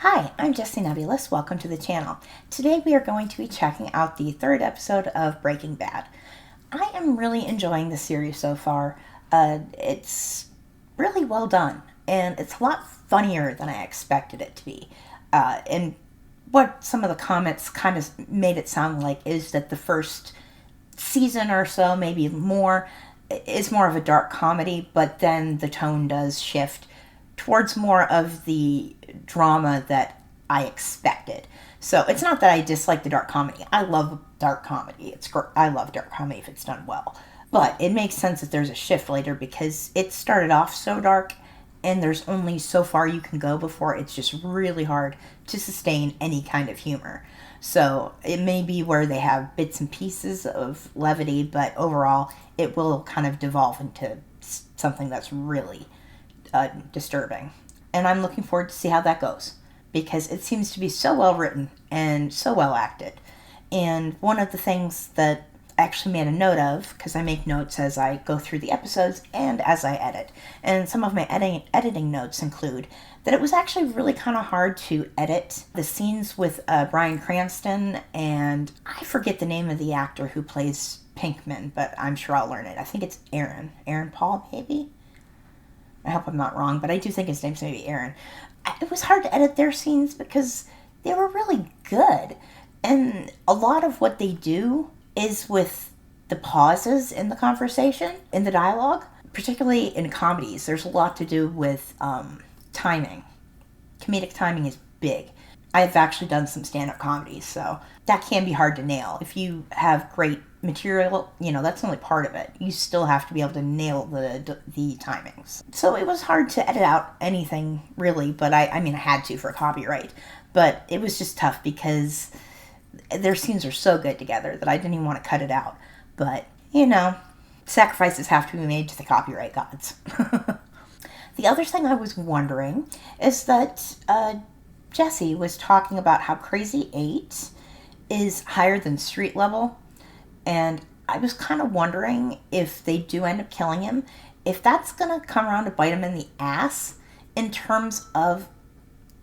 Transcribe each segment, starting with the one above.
Hi, I'm Jessie Nebulous. Welcome to the channel. Today we are going to be checking out the third episode of Breaking Bad. I am really enjoying the series so far. It's really well done, and it's a lot funnier than I expected it to be. And what some of the comments kind of made it sound like is that the first season or so, maybe more, is more of a dark comedy, but then the tone does shift towards more of the drama that I expected. So it's not that I dislike the dark comedy. I love dark comedy. I love dark comedy if it's done well. But it makes sense that there's a shift later because it started off so dark and there's only so far you can go before it's just really hard to sustain any kind of humor. So it may be where they have bits and pieces of levity, but overall it will kind of devolve into something that's really disturbing. And I'm looking forward to see how that goes because it seems to be so well written and so well acted. And one of the things that I actually made a note of, because I make notes as I go through the episodes and as I edit, and some of my editing notes include that it was actually really kind of hard to edit the scenes with Bryan Cranston, and I forget the name of the actor who plays Pinkman, but I'm sure I'll learn it. I think it's Aaron Paul, maybe? I hope I'm not wrong, but I do think his name's maybe Aaron. It was hard to edit their scenes because they were really good. And a lot of what they do is with the pauses in the conversation, in the dialogue, particularly in comedies. There's a lot to do with timing. Comedic timing is big. I've actually done some stand-up comedies, so that can be hard to nail. If you have great material, that's only part of it. You still have to be able to nail the timings. So it was hard to edit out anything, really, but I had to for copyright. But it was just tough because their scenes are so good together that I didn't even want to cut it out. But, sacrifices have to be made to the copyright gods. The other thing I was wondering is that Jesse was talking about how Crazy 8 is higher than street level. And I was kind of wondering if they do end up killing him, if that's going to come around to bite him in the ass in terms of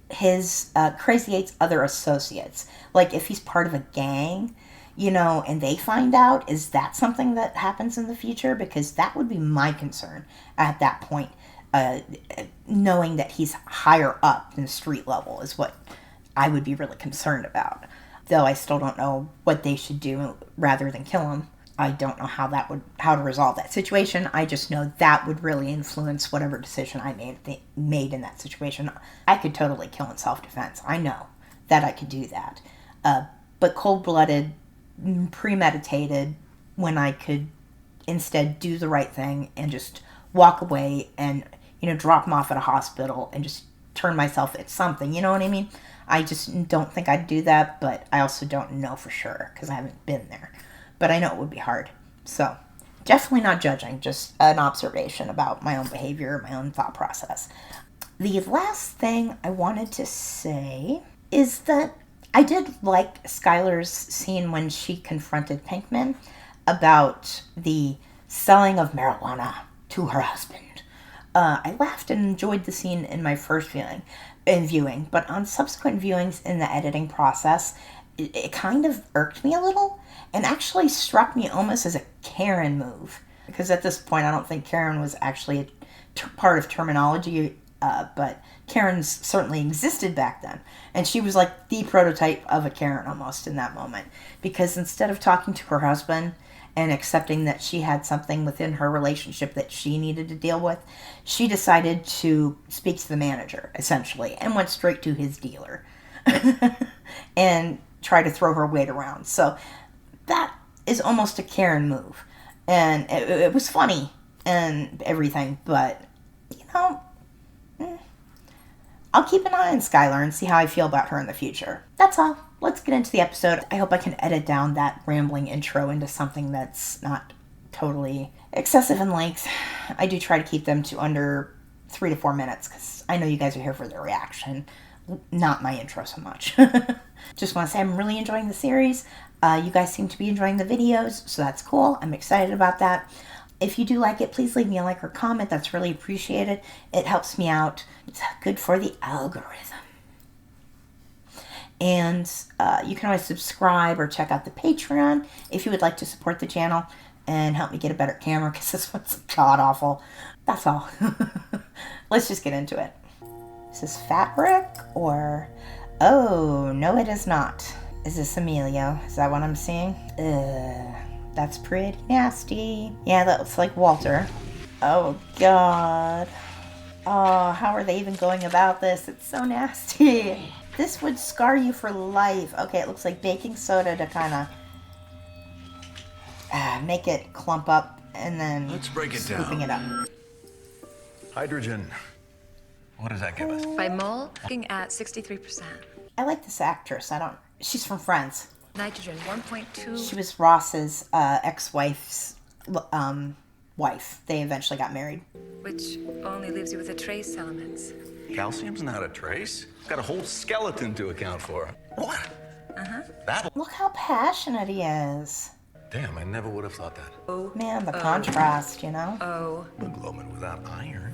his Crazy 8's other associates. Like if he's part of a gang, and they find out, is that something that happens in the future? Because that would be my concern at that point. Knowing that he's higher up than street level is what I would be really concerned about. Though I still don't know what they should do rather than kill him. I don't know how to resolve that situation. I just know that would really influence whatever decision I made in that situation. I could totally kill in self-defense. I know that I could do that. But cold-blooded, premeditated, when I could instead do the right thing and just walk away and, drop him off at a hospital and just turn myself at something, you know what I mean? I just don't think I'd do that, but I also don't know for sure because I haven't been there. But I know it would be hard. So, definitely not judging, just an observation about my own behavior, my own thought process. The last thing I wanted to say is that I did like Skylar's scene when she confronted Pinkman about the selling of marijuana to her husband. I laughed and enjoyed the scene in my first viewing, but on subsequent viewings in the editing process, it kind of irked me a little and actually struck me almost as a Karen move. Because at this point, I don't think Karen was actually part of terminology, but Karens certainly existed back then. And she was like the prototype of a Karen almost in that moment. Because instead of talking to her husband and accepting that she had something within her relationship that she needed to deal with, she decided to speak to the manager, essentially, and went straight to his dealer and try to throw her weight around. So that is almost a Karen move. And it was funny and everything, but, I'll keep an eye on Skylar and see how I feel about her in the future. That's all. Let's get into the episode. I hope I can edit down that rambling intro into something that's not totally excessive in length. I do try to keep them to under 3 to 4 minutes because I know you guys are here for the reaction, not my intro so much. Just want to say I'm really enjoying the series. You guys seem to be enjoying the videos, so that's cool. I'm excited about that. If you do like it, please leave me a like or comment. That's really appreciated. It helps me out. It's good for the algorithm. And you can always subscribe or check out the Patreon if you would like to support the channel and help me get a better camera because this one's god awful. That's all. Let's just get into it. Is this fabric or... Oh, no it is not. Is this Emilio? Is that what I'm seeing? That's pretty nasty. Yeah, that looks like Walter. Oh, God. Oh, how are they even going about this? It's so nasty. This would scar you for life. Okay, it looks like baking soda to kind of make it clump up and then let's break it scooping it up. Hydrogen. What does that give us? By mole, looking at 63%. I like this actress. She's from Friends. Nitrogen, 1.2. She was Ross's ex-wife's wife. They eventually got married. Which only leaves you with the trace elements. Calcium's not a trace. It's got a whole skeleton to account for. What? That. Look how passionate he is. Damn, I never would have thought that. Oh. Man, the contrast, you know? Oh. Hemoglobin without iron.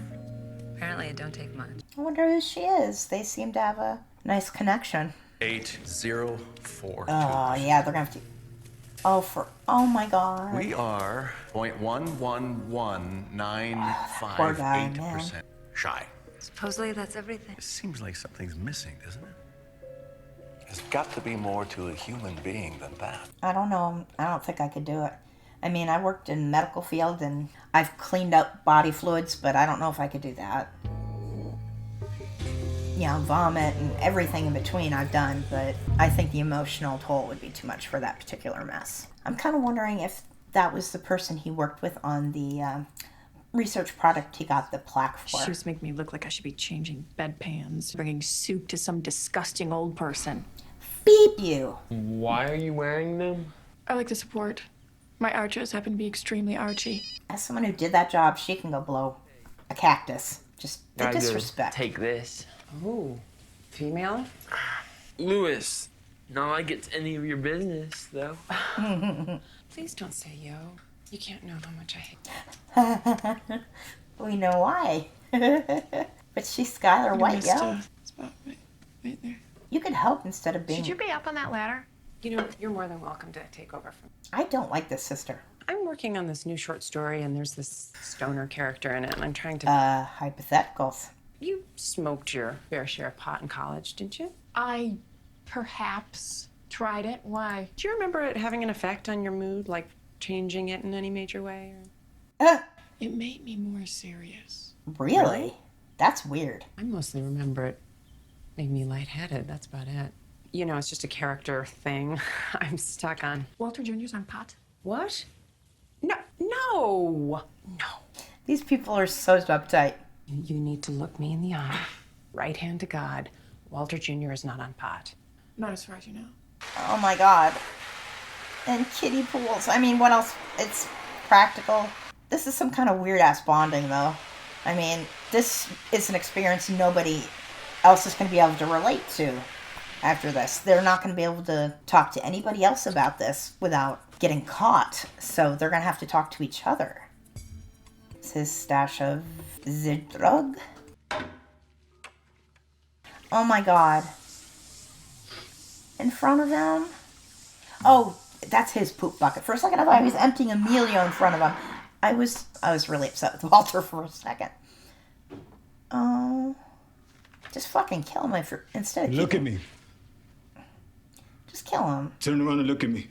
Apparently it don't take much. I wonder who she is. They seem to have a nice connection. 804. Oh, yeah, they're gonna have to... Oh my God. We are 0.11195% shy. Supposedly that's everything. It seems like something's missing, doesn't it? There's got to be more to a human being than that. I don't know. I don't think I could do it. I mean, I worked in the medical field and I've cleaned up body fluids, but I don't know if I could do that. You know, vomit and everything in between I've done, but I think the emotional toll would be too much for that particular mess. I'm kind of wondering if that was the person he worked with on the research product he got the plaque for. She was making me look like I should be changing bedpans, bringing soup to some disgusting old person. Beep you. Why are you wearing them? I like the support. My arches happen to be extremely archy. As someone who did that job, she can go blow a cactus. Just the Gotta go disrespect. Take this. Ooh, female? Lewis, not like it's any of your business, though. Please don't say yo. You can't know how much I hate. We know why. But she's Skylar White, yo. Spot right there. You could help instead of being... Should you be up on that ladder? You know, you're more than welcome to take over from... I don't like this sister. I'm working on this new short story, and there's this stoner character in it, and I'm trying to... Hypotheticals. You smoked your fair share of pot in college, didn't you? I perhaps tried it. Why? Do you remember it having an effect on your mood, like changing it in any major way? Or... It made me more serious. Really? That's weird. I mostly remember it made me lightheaded. That's about it. You know, it's just a character thing I'm stuck on. Walter Jr.'s on pot? What? No. These people are so uptight. You need to look me in the eye. Right hand to God. Walter Jr. is not on pot. Not as far as you know. Oh my God. And kiddie pools. I mean, what else? It's practical. This is some kind of weird ass bonding, though. I mean, this is an experience nobody else is going to be able to relate to after this. They're not going to be able to talk to anybody else about this without getting caught. So they're going to have to talk to each other. It's his stash of the drug. Oh my God. In front of him? Oh, that's his poop bucket. For a second, I thought he was emptying Emilio in front of him. I was really upset with Walter for a second. Oh. Just fucking kill him instead of Look at me. Just kill him. Turn around and look at me.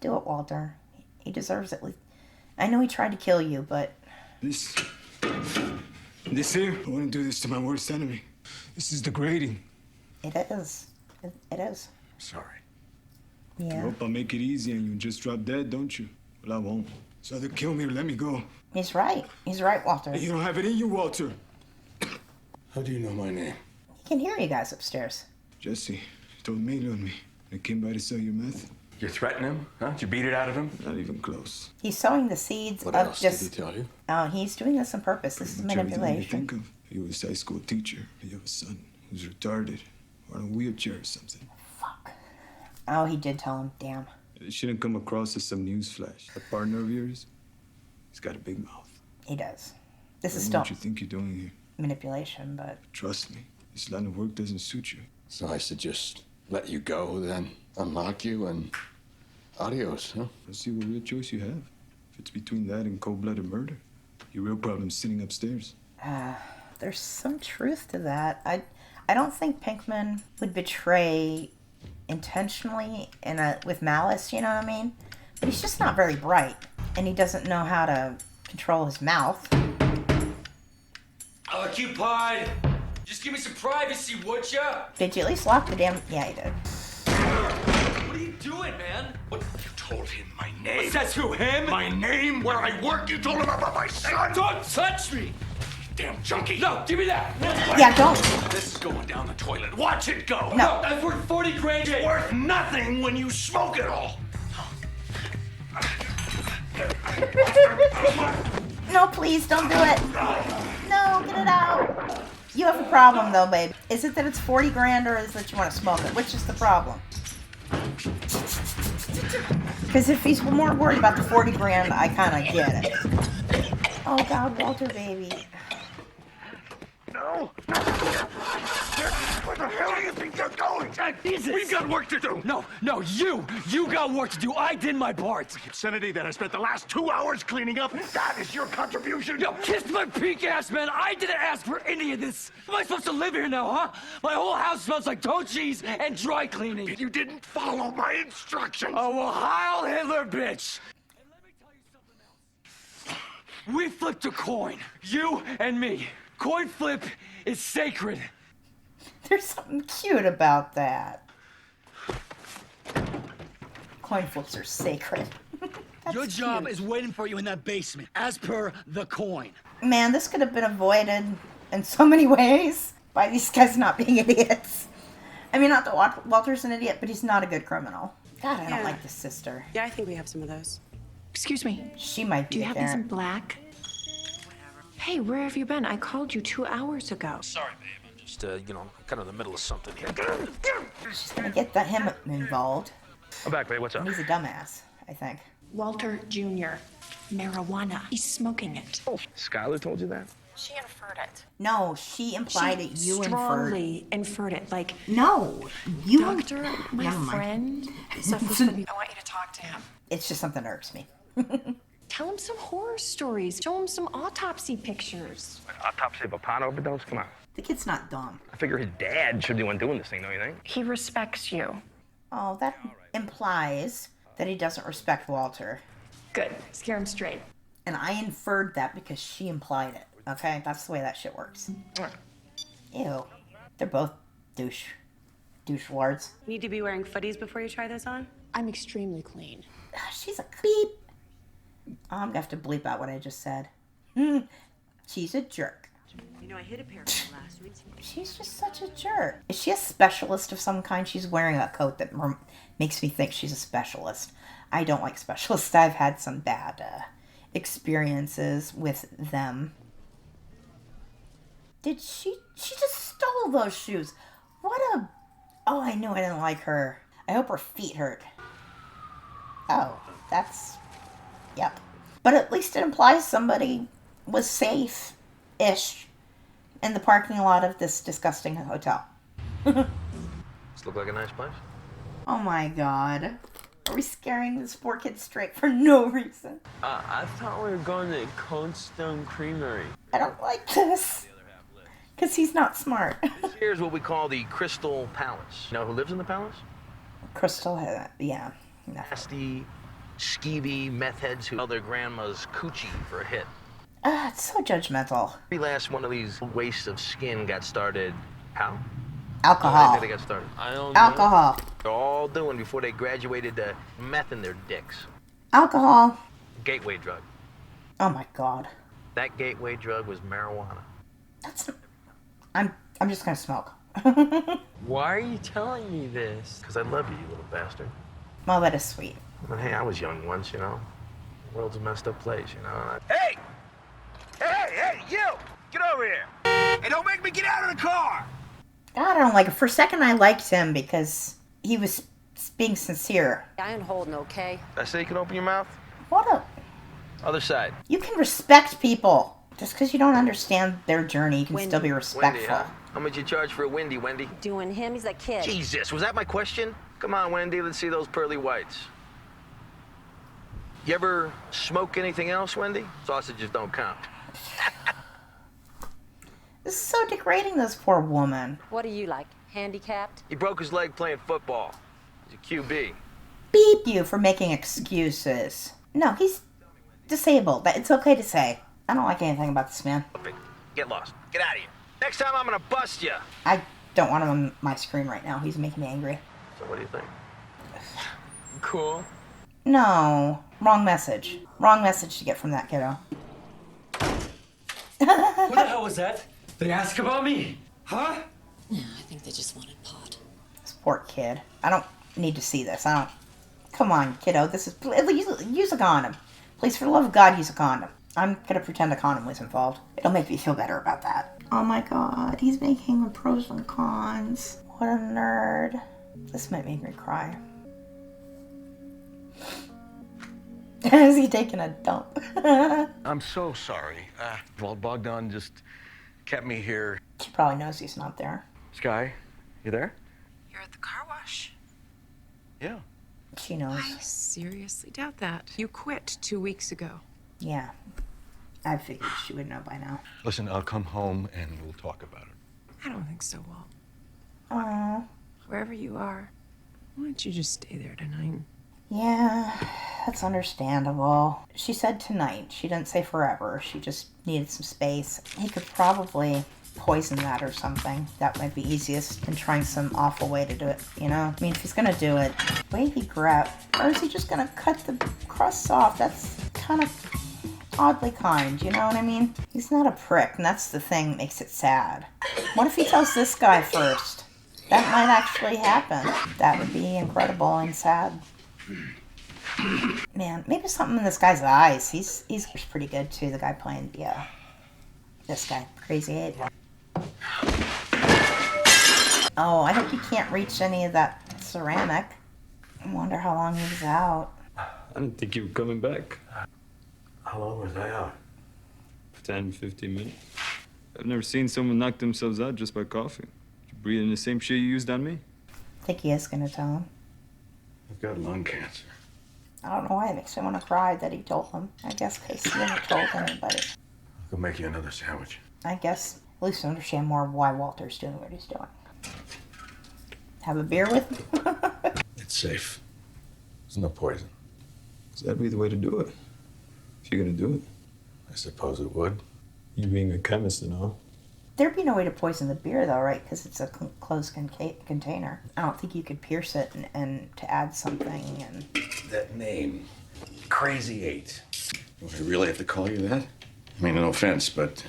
Do it, Walter. He deserves it. I know he tried to kill you, but... This here, I wouldn't do this to my worst enemy. This is degrading. It is. It is. Sorry. I Yeah. hope I'll make it easy and you just drop dead, don't you? Well, I won't. So either kill me or let me go. He's right. He's right, Walter. You don't have it in you, Walter. How do you know my name? He can hear you guys upstairs. Jesse told me on me. I came by to sell you meth. You threaten him? Huh? Did you beat it out of him? Not even close. He's sowing the seeds What of else just... did he tell you? Oh, he's doing this on purpose. This is Pretty much everything you manipulation. think of. He was a high school teacher. You have a son who's retarded or on a wheelchair or something. Fuck. Oh, he did tell him. Damn. It shouldn't come across as some news flash. A partner of yours, he's got a big mouth. He does. This I is don't still know what you think you're doing here. manipulation, but... Trust me, this line of work doesn't suit you. So I suggest Let you go, then unlock you, and adios, huh? Let's see what real choice you have. If it's between that and cold-blooded murder, your real problem's sitting upstairs. There's some truth to that. I don't think Pinkman would betray intentionally with malice, you know what I mean? But he's just not very bright, and he doesn't know how to control his mouth. Occupied! Just give me some privacy, would ya? Did you at least lock the damn... Yeah, he did. What are you doing, man? What? You told him my name. Says who, him? My name? Where I work? You told him about my son? Don't touch me! Damn junkie. No, give me that! Yeah, don't. This is going down the toilet. Watch it go. No. That's worth 40 grand. It's worth nothing when you smoke it all. No, please, don't do it. No, get it out. You have a problem, though, babe. Is it that it's 40 grand or is it that you want to smoke it? Which is the problem? Because if he's more worried about the 40 grand, I kind of get it. Oh, God, Walter, baby. No. Where the hell do you think you're going? Jesus. We've got work to do. No, you got work to do. I did my part. Obscenity that I spent the last 2 hours cleaning up. That is your contribution. Yo, kiss my pink ass, man. I didn't ask for any of this. Am I supposed to live here now, huh? My whole house smells like toe cheese and dry cleaning. You didn't follow my instructions. Oh, well, Heil Hitler, bitch. And let me tell you something else. We flipped a coin. You and me. Coin flip is sacred. There's something cute about that. Coin flips are sacred. Your job is waiting for you in that basement, as per the coin. Man, this could have been avoided in so many ways by these guys not being idiots. I mean, not that Walter's an idiot, but he's not a good criminal. God, I don't like this sister. Yeah, I think we have some of those. Excuse me. She might be Do you a have these in parent. black? Hey, where have you been? I called you 2 hours ago. Sorry, babe. I'm just, kind of in the middle of something here. She's gonna get him involved. I'm back, babe. What's up? And he's a dumbass, I think. Walter Jr. Marijuana. He's smoking it. Oh, Skylar told you that? She inferred it. No, she implied it. You inferred. Strongly inferred it. Like, No, you. Doctor, my Never mind. friend suffers from... I want you to talk to him. It's just something that irks me. Tell him some horror stories. Show him some autopsy pictures. Autopsy of a pot overdose? Come on. The kid's not dumb. I figure his dad should be the one doing this thing, don't you think? He respects you. Oh, that implies that he doesn't respect Walter. Good. Scare him straight. And I inferred that because she implied it. Okay? That's the way that shit works. Ew. They're both douchewards. Need to be wearing footies before you try this on? I'm extremely clean. She's a beep. I'm gonna have to bleep out what I just said. She's a jerk. You know, I hit a pair of them last week. She's just such a jerk. Is she a specialist of some kind? She's wearing a coat that makes me think she's a specialist. I don't like specialists. I've had some bad experiences with them. Did she just stole those shoes. What a... Oh, I knew I didn't like her. I hope her feet hurt. Oh, that's... Yep. But at least it implies somebody was safe-ish in the parking lot of this disgusting hotel. This look like a nice place? Oh my god. Are we scaring this poor kid straight for no reason? I thought we were going to Cold Stone Creamery. I don't like this. Because he's not smart. Here's what we call the Crystal Palace. You know who lives in the palace? Crystal, yeah. No. Nasty, skeevy meth heads who sell their grandma's coochie for a hit. It's so judgmental. Every last one of these wastes of skin got started how? Alcohol. How did they get started? I don't know. Alcohol. They're all doing before they graduated to meth in their dicks. Alcohol. Gateway drug. Oh my god. That gateway drug was marijuana. That's... I'm just gonna smoke. Why are you telling me this? Because I love you, you little bastard. Well, that is sweet. But hey, I was young once, you know. The world's a messed up place, you know. Hey! Hey, you! Get over here! Hey, don't make me get out of the car! God, I don't like it. For a second, I liked him because he was being sincere. I ain't holding, okay? Did I say you can open your mouth? What a... Other side. You can respect people. Just because you don't understand their journey, you can still be respectful. Wendy, huh? How much you charge for a Wendy, Wendy? Doing him, he's a kid. Jesus, was that my question? Come on, Wendy, let's see those pearly whites. You ever smoke anything else, Wendy? Sausages don't count. This is so degrading, this poor woman. What are you like, handicapped? He broke his leg playing football. He's a QB. Beep you for making excuses. No, he's disabled. It's okay to say. I don't like anything about this man. Get lost. Get out of here. Next time I'm gonna bust you. I don't want him on my screen right now. He's making me angry. So what do you think? Cool. No. Wrong message. Wrong message to get from that kiddo. What the hell was that? They ask about me? Huh? No, I think they just wanted pot. This poor kid. I don't need to see this. I don't... Come on, kiddo. This is... At least use a condom. Please, for the love of God, use a condom. I'm gonna pretend a condom was involved. It'll make me feel better about that. Oh my god, he's making the pros and cons. What a nerd. This might make me cry. Is he taking a dump? I'm so sorry. Well, Bogdan just kept me here. She probably knows he's not there. Sky, you there? You're at the car wash. Yeah. She knows. I seriously doubt that. You quit 2 weeks ago. Yeah. I figured she would know by now. Listen, I'll come home and we'll talk about it. I don't think so, Walt. Aww. Wherever you are, why don't you just stay there tonight? Yeah, that's understandable. She said tonight. She didn't say forever. She just needed some space. He could probably poison that or something. That might be easiest than trying some awful way to do it, you know? I mean, if he's gonna do it, the way he grabbed, or is he just gonna cut the crusts off? That's kind of oddly kind, you know what I mean? He's not a prick, and that's the thing that makes it sad. What if he tells this guy first? That might actually happen. That would be incredible and sad. Man, maybe something in this guy's eyes. He's pretty good too, the guy playing, yeah. This guy, Crazy 8. Oh, I hope you can't reach any of that ceramic. I wonder how long he was out. I didn't think you were coming back. How long was I out? 10, 15 minutes. I've never seen someone knock themselves out just by coughing. You breathing the same shit you used on me? I think he is gonna tell him. I've got lung cancer. I don't know why it makes me want to cry that he told him. I guess because he never told anybody. I'll go make you another sandwich. I guess at least understand more of why Walter's doing what he's doing. Have a beer with him? It's safe. There's no poison. That'd be the way to do it. If you're gonna do it. I suppose it would. You being a chemist and all. There'd be no way to poison the beer, though, right? Because it's a closed container. I don't think you could pierce it and to add something and... That name, Crazy 8. Do I really have to call you that? I mean, no offense, but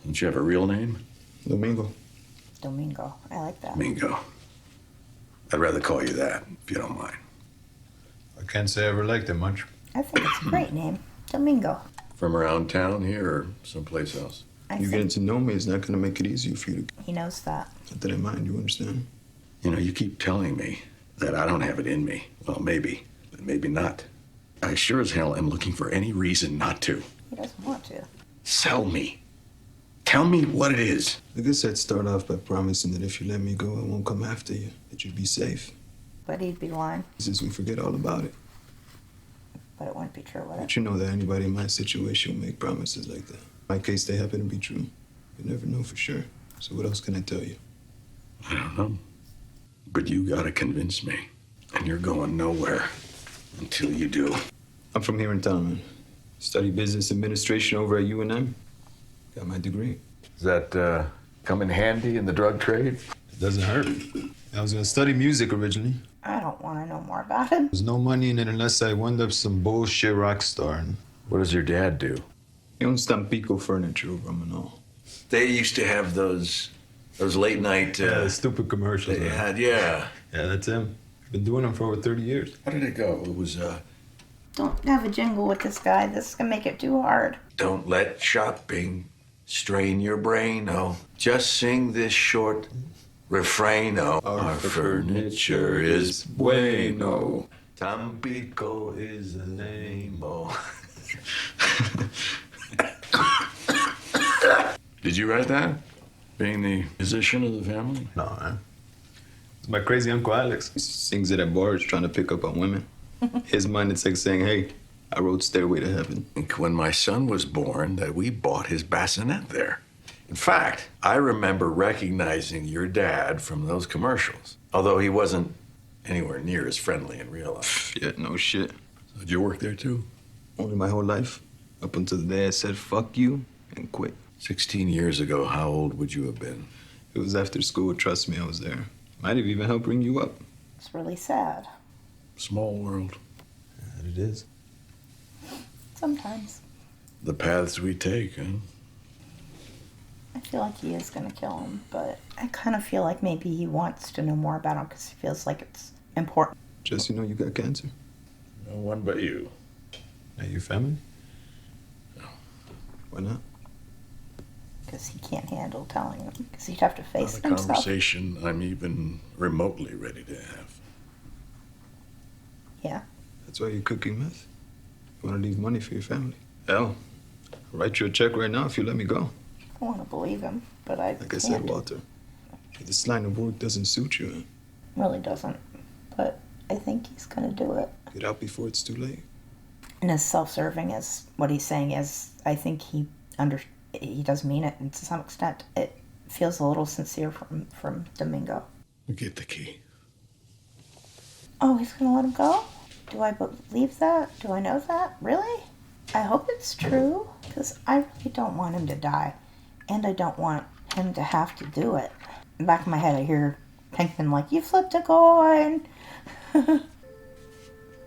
don't you have a real name? Domingo. Domingo. I like that. Domingo. I'd rather call you that, if you don't mind. I can't say I ever liked it much. I think it's a great name. Domingo. From around town here or someplace else? You getting to know me is not gonna make it easier for you to... He knows that. Not that I mind, you understand? You know, you keep telling me that I don't have it in me. Well, maybe, but maybe not. I sure as hell am looking for any reason not to. He doesn't want to. Sell me. Tell me what it is. I guess I'd start off by promising that if you let me go, I won't come after you. That you'd be safe. But he'd be lying. Since we forget all about it. But it wouldn't be true, would it? But you know that anybody in my situation will make promises like that. In my case, they happen to be true. You never know for sure. So what else can I tell you? I don't know. But you gotta convince me. And you're going nowhere until you do. I'm from here in town, man. Study business administration over at UNM. Got my degree. Does that come in handy in the drug trade? It doesn't hurt. I was gonna study music originally. I don't want to know more about it. There's no money in it unless I wind up some bullshit rock star. What does your dad do? He owns Tampico Furniture over on Manal. They used to have those late night... stupid commercials. They had, yeah. Yeah, that's him. Been doing them for over 30 years. How did it go? It was, Don't have a jingle with this guy. This is going to make it too hard. Don't let shopping strain your brain, oh. Just sing this short refrain, oh. Our furniture is bueno. Tampico is the name, oh. Did you write that? Being the musician of the family? No, man. It's my crazy Uncle Alex. He sings it at bars trying to pick up on women. His mind, it's like saying, hey, I wrote Stairway to Heaven. When my son was born, that we bought his bassinet there. In fact, I remember recognizing your dad from those commercials, although he wasn't anywhere near as friendly in real life. Yeah, no shit. So did you work there too? Only my whole life. Up until the day I said, fuck you, and quit. 16 years ago, how old would you have been? It was after school. Trust me, I was there. Might have even helped bring you up. It's really sad. Small world. Yeah, it is. Sometimes. The paths we take, huh? I feel like he is going to kill him, but I kind of feel like maybe he wants to know more about him because he feels like it's important. Just, you know, you got cancer. No one but you. Are you family? No. Why not? Because he can't handle telling him. Because he'd have to face Not a himself. conversation I'm even remotely ready to have. Yeah. That's why you're cooking meth. You want to leave money for your family. Hell, I'll write you a check right now if you let me go. I want to believe him, but I Like I said, Walter, this line of work doesn't suit you. Really doesn't. But I think he's going to do it. Get out before it's too late. And as self-serving as what he's saying is, I think he does mean it, and to some extent, it feels a little sincere from Domingo. Get the key. Oh, he's gonna let him go? Do I believe that? Do I know that? Really? I hope it's true, because I really don't want him to die, and I don't want him to have to do it. In the back of my head, I hear Pinkman like, "You flipped a coin."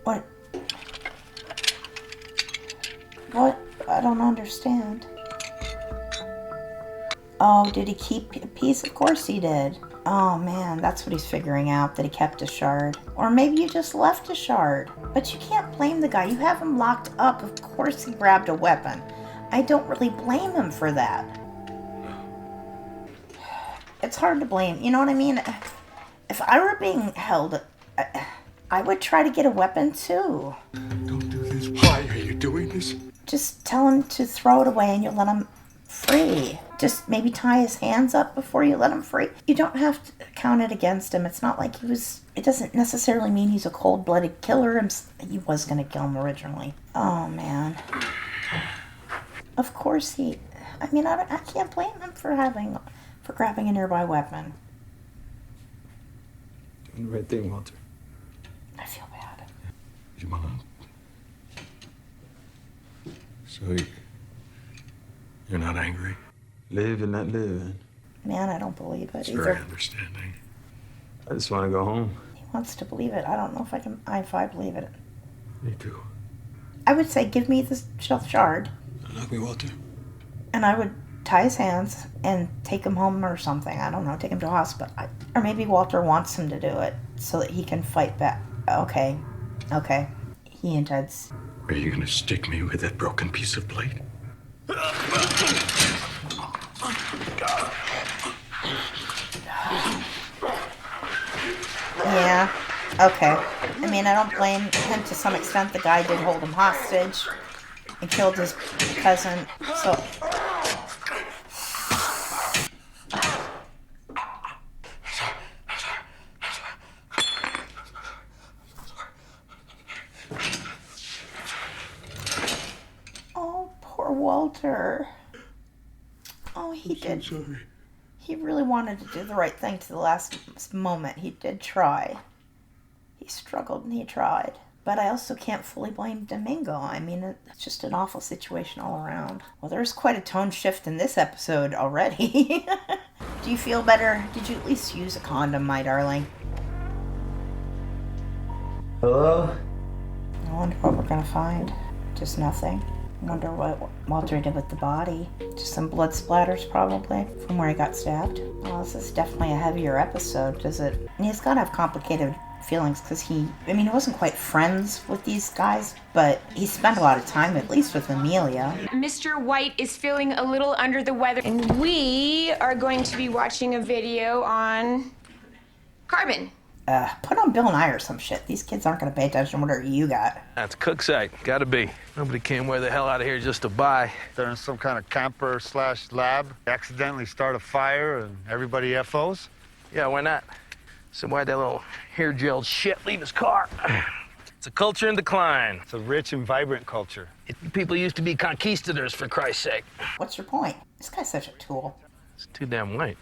What? What? I don't understand. Oh, did he keep a piece? Of course he did. Oh man, that's what he's figuring out, that he kept a shard. Or maybe you just left a shard. But you can't blame the guy. You have him locked up. Of course he grabbed a weapon. I don't really blame him for that. It's hard to blame. You know what I mean? If I were being held, I would try to get a weapon too. Don't do this. Why are you doing this? Just tell him to throw it away and you'll let him free. Just maybe tie his hands up before you let him free. You don't have to count it against him. It's not like it doesn't necessarily mean he's a cold-blooded killer. He was going to kill him originally. Oh, man. Of course I can't blame him for grabbing a nearby weapon. Doing the right thing, Walter. I feel bad. Your mom. So you're not angry? Live and not live. Man, I don't believe it It's either. very understanding. I just want to go home. He wants to believe it. I don't know if I believe it. Me too. I would say, give me this shard. Unlock me, Walter. And I would tie his hands and take him home or something. I don't know, take him to a hospital. Or maybe Walter wants him to do it so that he can fight back. Okay. He intends. Are you gonna stick me with that broken piece of plate? Yeah, okay. I mean, I don't blame him to some extent. The guy did hold him hostage and killed his cousin, so... Oh, poor Walter. Oh, he did. Sorry. He really wanted to do the right thing to the last moment. He did try. He struggled and he tried. But I also can't fully blame Domingo. I mean, it's just an awful situation all around. Well, there's quite a tone shift in this episode already. Do you feel better? Did you at least use a condom, my darling? Hello? I wonder what we're gonna find. Just nothing. I wonder what Walter did with the body. Just some blood splatters, probably, from where he got stabbed. Well, this is definitely a heavier episode, does it? And he's gotta have complicated feelings, because he wasn't quite friends with these guys, but he spent a lot of time, at least with Amelia. Mr. White is feeling a little under the weather, and we are going to be watching a video on carbon. Put on Bill Nye or some shit. These kids aren't going to pay attention to whatever you got. That's cook site. Gotta be. Nobody came way the hell out of here just to buy. They're in some kind of camper / lab. Accidentally start a fire and everybody FOs? Yeah, why not? So why'd that little hair-gelled shit leave his car? It's a culture in decline. It's a rich and vibrant culture. People used to be conquistadors, for Christ's sake. What's your point? This guy's such a tool. It's too damn white.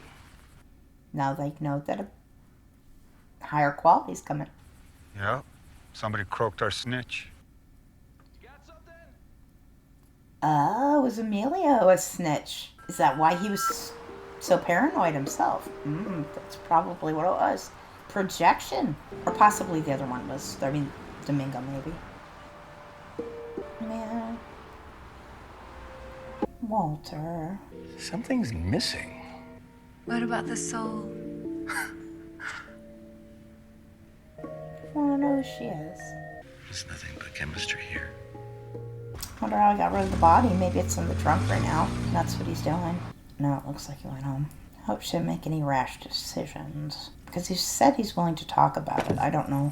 Now they know that a higher quality's coming. Yeah. Somebody croaked our snitch. Oh, was Emilio a snitch? Is that why he was so paranoid himself? That's probably what it was. Projection. Or possibly the other one was, Domingo maybe. Man. Walter. Something's missing. What about the soul? I don't know who she is. There's nothing but chemistry here. Wonder how he got rid of the body. Maybe it's in the trunk right now. That's what he's doing. No, it looks like he went home. Hope she didn't make any rash decisions. Because he said he's willing to talk about it. I don't know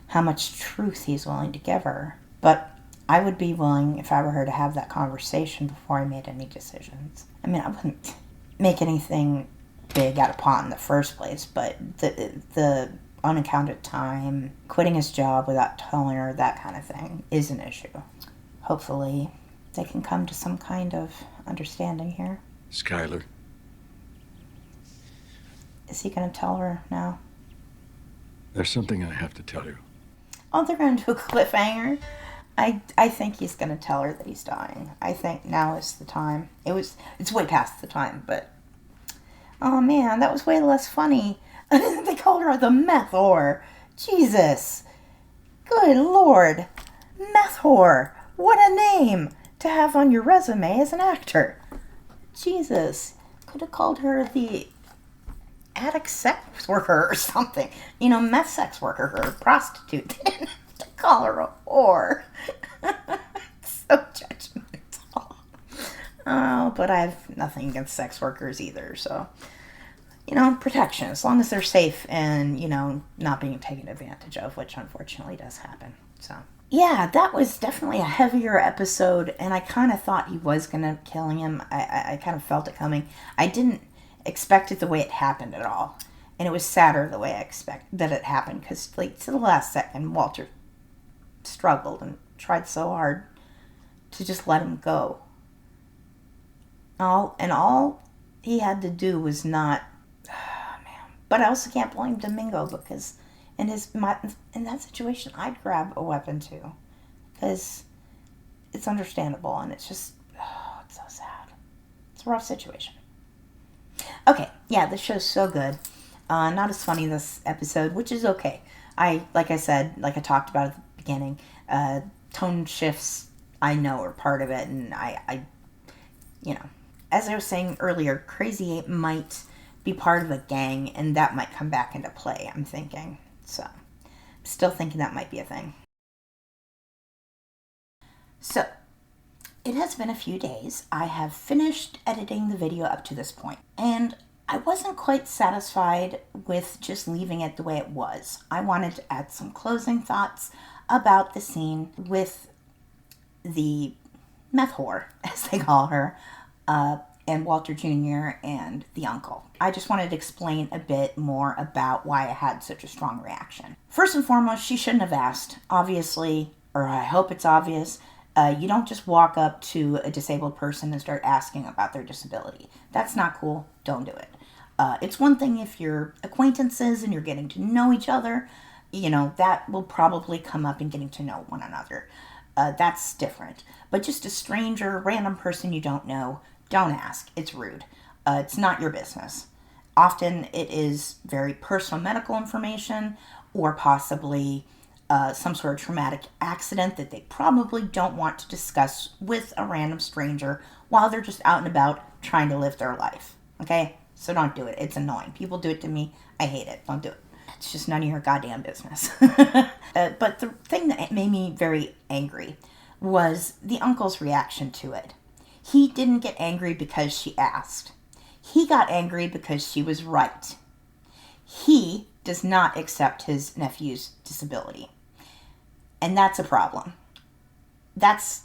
how much truth he's willing to give her. But I would be willing, if I were her, to have that conversation before I made any decisions. I mean, I wouldn't make anything big out of pot in the first place, but the unaccounted time, quitting his job without telling her, that kind of thing is an issue. Hopefully they can come to some kind of understanding here. Skylar. Is he going to tell her now? There's something I have to tell you. Oh, they're going to do a cliffhanger? I think he's going to tell her that he's dying. I think now is the time. It's way past the time, but... Oh man, that was way less funny. They called her the meth whore. Jesus. Good Lord. Meth whore. What a name to have on your resume as an actor. Jesus. Could have called her the attic sex worker or something. Meth sex worker or prostitute. To call her a whore. So judgmental. Oh, but I have nothing against sex workers either, so... protection, as long as they're safe and, not being taken advantage of, which unfortunately does happen. So, yeah, that was definitely a heavier episode, and I kind of thought he was going to kill him. I kind of felt it coming. I didn't expect it the way it happened at all, and it was sadder the way I expected that it happened, because, to the last second, Walter struggled and tried so hard to just let him go. All he had to do was not... But I also can't blame Domingo, because in that situation, I'd grab a weapon too. Because it's understandable, and it's just, it's so sad. It's a rough situation. Okay, yeah, this show's so good. Not as funny this episode, which is okay. Like I talked about at the beginning, tone shifts, I know, are part of it, and I as I was saying earlier, Crazy 8 might be part of a gang, and that might come back into play, I'm thinking. So, still thinking that might be a thing. So, it has been a few days. I have finished editing the video up to this point, and I wasn't quite satisfied with just leaving it the way it was. I wanted to add some closing thoughts about the scene with the meth whore, as they call her, and Walter Jr. and the uncle. I just wanted to explain a bit more about why I had such a strong reaction. First and foremost, she shouldn't have asked. Obviously, or I hope it's obvious, you don't just walk up to a disabled person and start asking about their disability. That's not cool. Don't do it. It's one thing if you're acquaintances and you're getting to know each other, that will probably come up in getting to know one another. That's different. But just a stranger, random person you don't know, don't ask. It's rude. It's not your business. Often it is very personal medical information or possibly some sort of traumatic accident that they probably don't want to discuss with a random stranger while they're just out and about trying to live their life. Okay? So don't do it. It's annoying. People do it to me. I hate it. Don't do it. It's just none of your goddamn business. But the thing that made me very angry was the uncle's reaction to it. He didn't get angry because she asked. He got angry because she was right. He does not accept his nephew's disability. And that's a problem. That's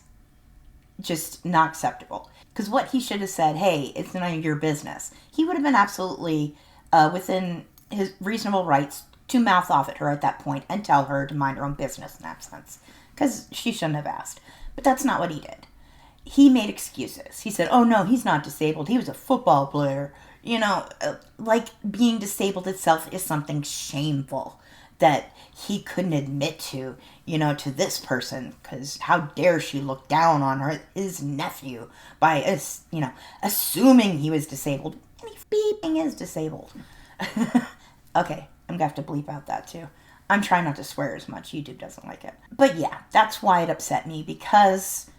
just not acceptable. Because what he should have said, hey, it's none of your business. He would have been absolutely within his reasonable rights to mouth off at her at that point and tell her to mind her own business in that sense. Because she shouldn't have asked. But that's not what he did. He made excuses. He said, oh no, he's not disabled. He was a football player. You know, like being disabled itself is something shameful that he couldn't admit to, you know, to this person, because how dare she look down on his nephew by, you know, assuming he was disabled. And he beeping is disabled. Okay, I'm gonna have to bleep out that too. I'm trying not to swear as much. YouTube doesn't like it. But yeah, that's why it upset me, because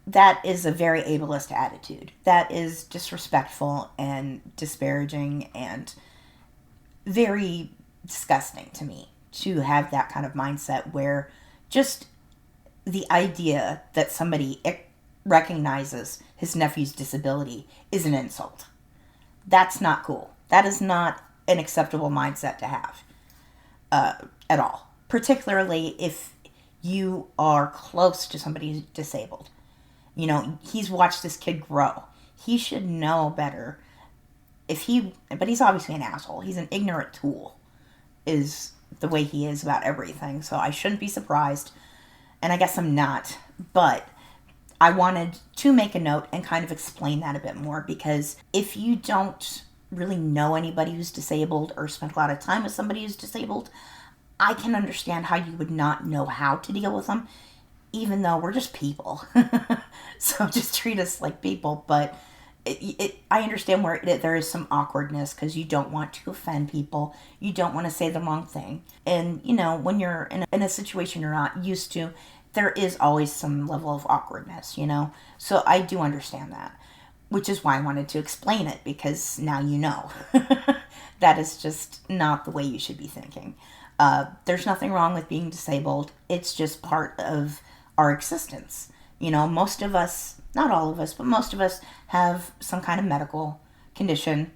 that is a very ableist attitude. That is disrespectful and disparaging and very disgusting to me, to have that kind of mindset where just the idea that somebody recognizes his nephew's disability is an insult. That's not cool. That is not an acceptable mindset to have at all. Particularly if you are close to somebody who's disabled. You know, he's watched this kid grow. He should know better. But he's obviously an asshole. He's an ignorant tool, is the way he is about everything. So I shouldn't be surprised. And I guess I'm not. But I wanted to make a note and kind of explain that a bit more, because if you don't really know anybody who's disabled or spent a lot of time with somebody who's disabled, I can understand how you would not know how to deal with them, even though we're just people. So just treat us like people. But I understand where there is some awkwardness, because you don't want to offend people. You don't want to say the wrong thing. And, you know, when you're in a situation you're not used to, there is always some level of awkwardness, you know. So I do understand that, which is why I wanted to explain it, because now you know. That is just not the way you should be thinking. There's nothing wrong with being disabled. It's just part of our existence. You know, most of us, not all of us, but most of us have some kind of medical condition,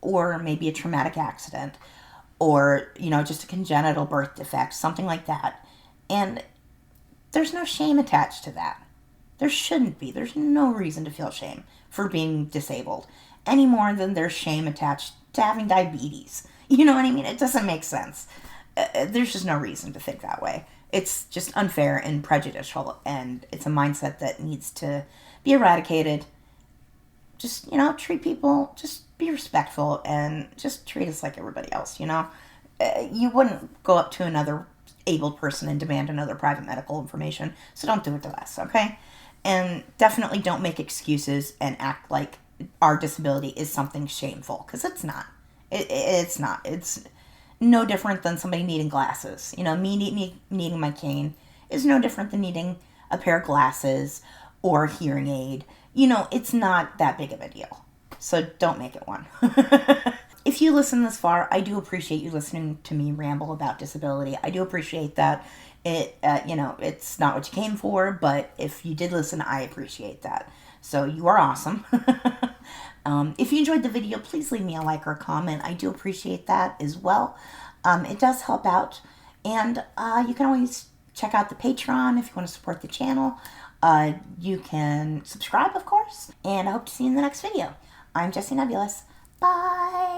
or maybe a traumatic accident, or, you know, just a congenital birth defect, something like that. And there's no shame attached to that. There shouldn't be. There's no reason to feel shame for being disabled, any more than there's shame attached to having diabetes. You know what I mean? It doesn't make sense. There's just no reason to think that way. It's just unfair and prejudicial, and it's a mindset that needs to be eradicated. Just, you know, treat people, just be respectful, and just treat us like everybody else, you know? You wouldn't go up to another abled person and demand another private medical information, so don't do it to us, okay? And definitely don't make excuses and act like our disability is something shameful, because it's not. It's not. It's no different than somebody needing glasses. You know, me needing my cane is no different than needing a pair of glasses or a hearing aid. You know, it's not that big of a deal. So don't make it one. If you listen this far, I do appreciate you listening to me ramble about disability. I do appreciate that. You know, it's not what you came for, but if you did listen, I appreciate that. So you are awesome. If you enjoyed the video, please leave me a like or a comment. I do appreciate that as well. It does help out. And you can always check out the Patreon if you want to support the channel. You can subscribe, of course. And I hope to see you in the next video. I'm Jessie Nebulous. Bye!